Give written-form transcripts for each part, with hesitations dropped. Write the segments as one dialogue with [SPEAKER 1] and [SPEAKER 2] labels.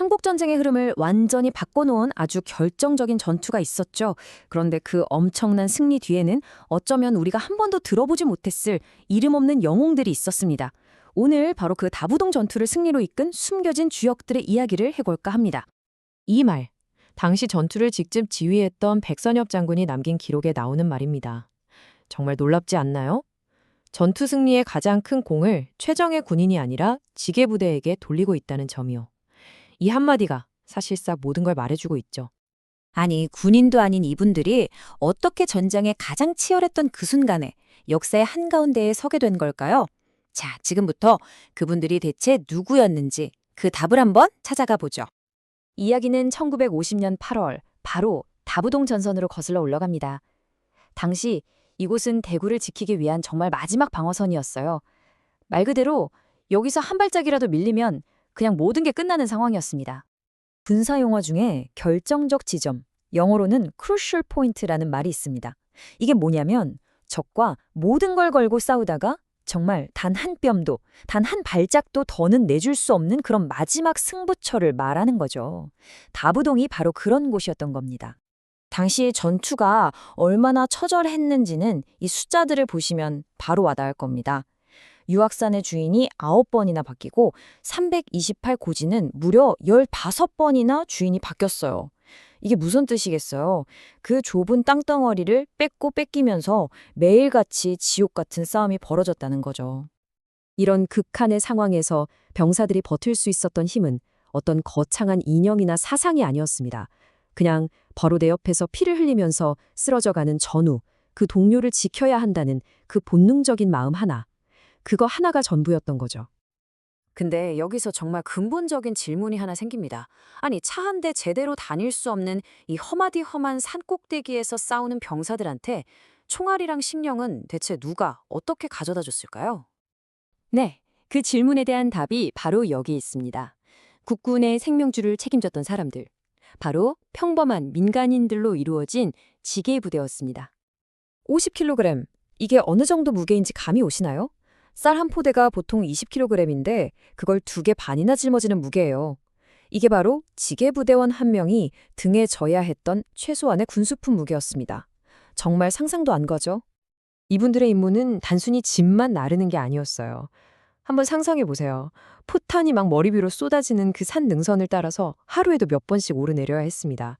[SPEAKER 1] 한국전쟁의 흐름을 완전히 바꿔놓은 아주 결정적인 전투가 있었죠. 그런데 그 엄청난 승리 뒤에는 어쩌면 우리가 한 번도 들어보지 못했을 이름 없는 영웅들이 있었습니다. 오늘 바로 그 다부동 전투를 승리로 이끈 숨겨진 주역들의 이야기를 해볼까 합니다.
[SPEAKER 2] 이 말, 당시 전투를 직접 지휘했던 백선엽 장군이 남긴 기록에 나오는 말입니다. 정말 놀랍지 않나요? 전투 승리의 가장 큰 공을 최정예 군인이 아니라 지게부대에게 돌리고 있다는 점이요. 이 한마디가 사실상 모든 걸 말해주고 있죠.
[SPEAKER 3] 아니, 군인도 아닌 이분들이 어떻게 전장에 가장 치열했던 그 순간에 역사의 한가운데에 서게 된 걸까요? 자, 지금부터 그분들이 대체 누구였는지 그 답을 한번 찾아가 보죠.
[SPEAKER 1] 이야기는 1950년 8월 바로 다부동 전선으로 거슬러 올라갑니다. 당시 이곳은 대구를 지키기 위한 정말 마지막 방어선이었어요. 말 그대로 여기서 한 발짝이라도 밀리면 그냥 모든 게 끝나는 상황이었습니다. 군사 용어 중에 결정적 지점, 영어로는 crucial point라는 말이 있습니다. 이게 뭐냐면 적과 모든 걸 걸고 싸우다가 정말 단 한 뼘도, 단 한 발짝도 더는 내줄 수 없는 그런 마지막 승부처를 말하는 거죠. 다부동이 바로 그런 곳이었던 겁니다. 당시 전투가 얼마나 처절했는지는 이 숫자들을 보시면 바로 와닿을 겁니다. 유악산의 주인이 9번이나 바뀌고 328고지는 무려 15번이나 주인이 바뀌었어요. 이게 무슨 뜻이겠어요? 그 좁은 땅덩어리를 뺏고 뺏기면서 매일같이 지옥 같은 싸움이 벌어졌다는 거죠.
[SPEAKER 2] 이런 극한의 상황에서 병사들이 버틸 수 있었던 힘은 어떤 거창한 이념이나 사상이 아니었습니다. 그냥 바로 내 옆에서 피를 흘리면서 쓰러져가는 전우, 그 동료를 지켜야 한다는 그 본능적인 마음 하나. 그거 하나가 전부였던 거죠.
[SPEAKER 1] 근데 여기서 정말 근본적인 질문이 하나 생깁니다. 아니, 차 한 대 제대로 다닐 수 없는 이 험하디 험한 산꼭대기에서 싸우는 병사들한테 총알이랑 식량은 대체 누가 어떻게 가져다 줬을까요?
[SPEAKER 2] 네, 그 질문에 대한 답이 바로 여기 있습니다. 국군의 생명줄을 책임졌던 사람들. 바로 평범한 민간인들로 이루어진 지게부대였습니다.
[SPEAKER 1] 50kg. 이게 어느 정도 무게인지 감이 오시나요? 쌀 한 포대가 보통 20kg인데 그걸 2개 반이나 짊어지는 무게예요. 이게 바로 지게부대원 한 명이 등에 져야 했던 최소한의 군수품 무게였습니다. 정말 상상도 안 가죠?
[SPEAKER 2] 이분들의 임무는 단순히 짐만 나르는 게 아니었어요. 한번 상상해 보세요. 포탄이 막 머리 위로 쏟아지는 그 산 능선을 따라서 하루에도 몇 번씩 오르내려야 했습니다.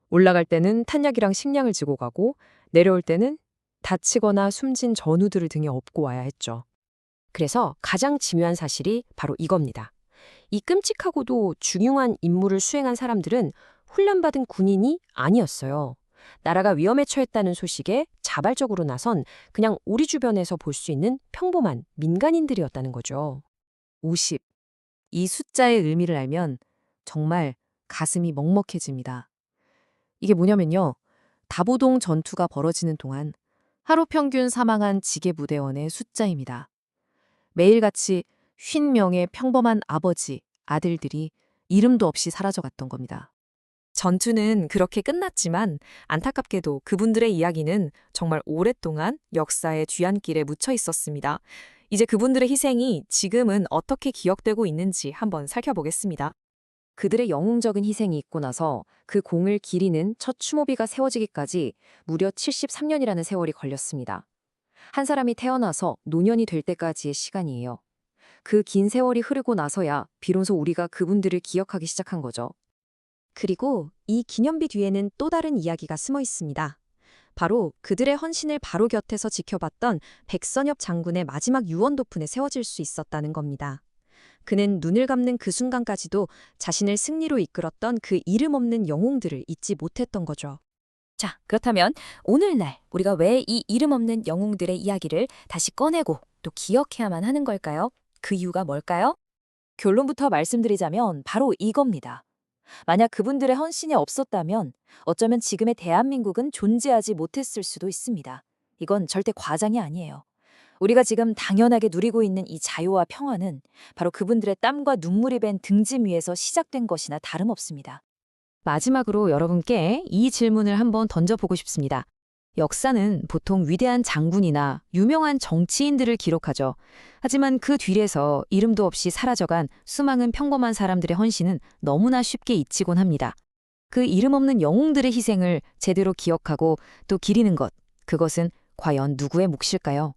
[SPEAKER 2] 올라갈 때는 탄약이랑 식량을 지고 가고 내려올 때는 다치거나 숨진 전우들을 등에 업고 와야 했죠. 그래서 가장 중요한 사실이 바로 이겁니다. 이 끔찍하고도 중요한 임무를 수행한 사람들은 훈련받은 군인이 아니었어요. 나라가 위험에 처했다는 소식에 자발적으로 나선 그냥 우리 주변에서 볼 수 있는 평범한 민간인들이었다는 거죠. 50. 이 숫자의 의미를 알면 정말 가슴이 먹먹해집니다. 이게 뭐냐면요. 다부동 전투가 벌어지는 동안 하루 평균 사망한 지게부대원의 숫자입니다. 매일같이 50명의 평범한 아버지, 아들들이 이름도 없이 사라져갔던 겁니다. 전투는 그렇게 끝났지만 안타깝게도 그분들의 이야기는 정말 오랫동안 역사의 뒤안길에 묻혀 있었습니다. 이제 그분들의 희생이 지금은 어떻게 기억되고 있는지 한번 살펴보겠습니다. 그들의 영웅적인 희생이 있고 나서 그 공을 기리는 첫 추모비가 세워지기까지 무려 73년이라는 세월이 걸렸습니다. 한 사람이 태어나서 노년이 될 때까지의 시간이에요. 그 긴 세월이 흐르고 나서야 비로소 우리가 그분들을 기억하기 시작한 거죠. 그리고 이 기념비 뒤에는 또 다른 이야기가 숨어 있습니다. 바로 그들의 헌신을 바로 곁에서 지켜봤던 백선엽 장군의 마지막 유언 돋분에 세워질 수 있었다는 겁니다. 그는 눈을 감는 그 순간까지도 자신을 승리로 이끌었던 그 이름 없는 영웅들을 잊지 못했던 거죠.
[SPEAKER 3] 자, 그렇다면 오늘날 우리가 왜 이 이름 없는 영웅들의 이야기를 다시 꺼내고 또 기억해야만 하는 걸까요? 그 이유가 뭘까요? 결론부터 말씀드리자면 바로 이겁니다. 만약 그분들의 헌신이 없었다면 어쩌면 지금의 대한민국은 존재하지 못했을 수도 있습니다. 이건 절대 과장이 아니에요. 우리가 지금 당연하게 누리고 있는 이 자유와 평화는 바로 그분들의 땀과 눈물이 밴 등짐 위에서 시작된 것이나 다름없습니다.
[SPEAKER 2] 마지막으로 여러분께 이 질문을 한번 던져보고 싶습니다.
[SPEAKER 1] 역사는 보통 위대한 장군이나 유명한 정치인들을 기록하죠. 하지만 그 뒤에서 이름도 없이 사라져간 수많은 평범한 사람들의 헌신은 너무나 쉽게 잊히곤 합니다. 그 이름 없는 영웅들의 희생을 제대로 기억하고 또 기리는 것, 그것은 과연 누구의 몫일까요?